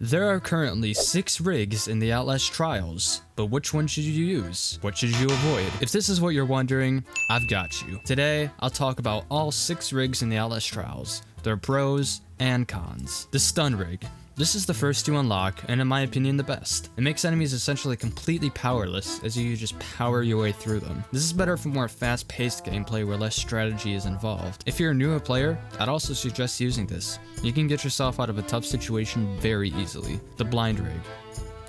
There are currently 6 rigs in the Outlast Trials, but which one should you use? What should you avoid? If this is what you're wondering, I've got you. Today, I'll talk about all 6 rigs in the Outlast Trials, their pros and cons. The stun rig. This is the first to unlock, and in my opinion, the best. It makes enemies essentially completely powerless, as you just power your way through them. This is better for more fast-paced gameplay where less strategy is involved. If you're a newer player, I'd also suggest using this. You can get yourself out of a tough situation very easily. The blind rig.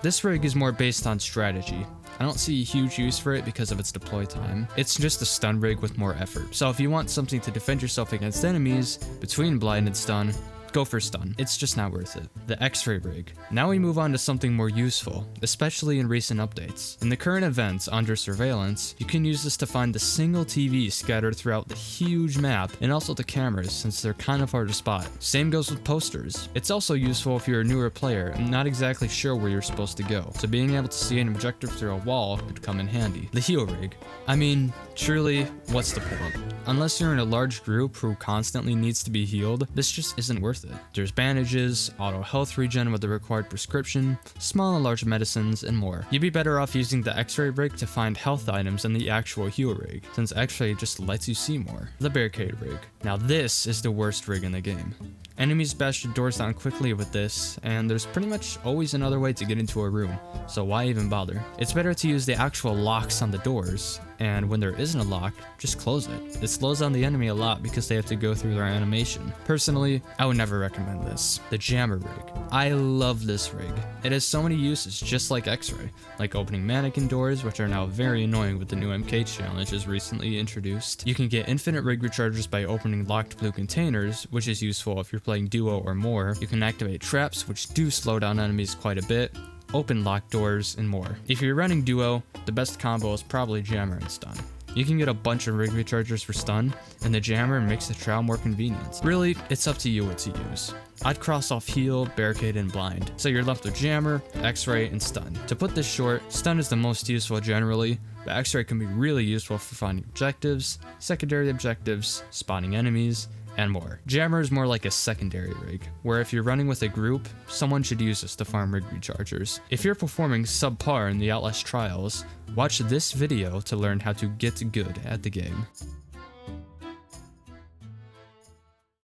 This rig is more based on strategy. I don't see a huge use for it because of its deploy time. It's just a stun rig with more effort. So if you want something to defend yourself against enemies between blind and stun, go for stun. It's just not worth it. The X-ray rig. Now we move on to something more useful, especially in recent updates. In the current events under surveillance, you can use this to find the single TV scattered throughout the huge map, and also the cameras since they're kind of hard to spot. Same goes with posters. It's also useful if you're a newer player and not exactly sure where you're supposed to go, so being able to see an objective through a wall could come in handy. The heal rig. I mean, truly, what's the point? Unless you're in a large group who constantly needs to be healed, this just isn't worth it. There's bandages, auto health regen with the required prescription, small and large medicines, and more. You'd be better off using the X-ray rig to find health items than the actual heal rig, since X-ray just lets you see more. The barricade rig. Now this is the worst rig in the game. Enemies bash your doors down quickly with this, and there's pretty much always another way to get into a room, so why even bother? It's better to use the actual locks on the doors, and when there isn't a lock, just close it. It slows down the enemy a lot because they have to go through their animation. Personally, I would never recommend this. The jammer rig. I love this rig. It has so many uses just like X-ray, like opening mannequin doors, which are now very annoying with the new MK challenges recently introduced. You can get infinite rig recharges by opening locked blue containers, which is useful if you're playing duo or more. You can activate traps, which do slow down enemies quite a bit, open locked doors, and more. If you're running duo, the best combo is probably jammer and stun. You can get a bunch of rig rechargers for stun, and the jammer makes the trial more convenient. Really, it's up to you what to use. I'd cross off heal, barricade, and blind, so you're left with jammer, X-ray, and stun. To put this short, stun is the most useful generally, but X-ray can be really useful for finding objectives, secondary objectives, spotting enemies, and more. Jammer is more like a secondary rig, where if you're running with a group, someone should use this to farm rig rechargers. If you're performing subpar in the Outlast Trials, watch this video to learn how to get good at the game.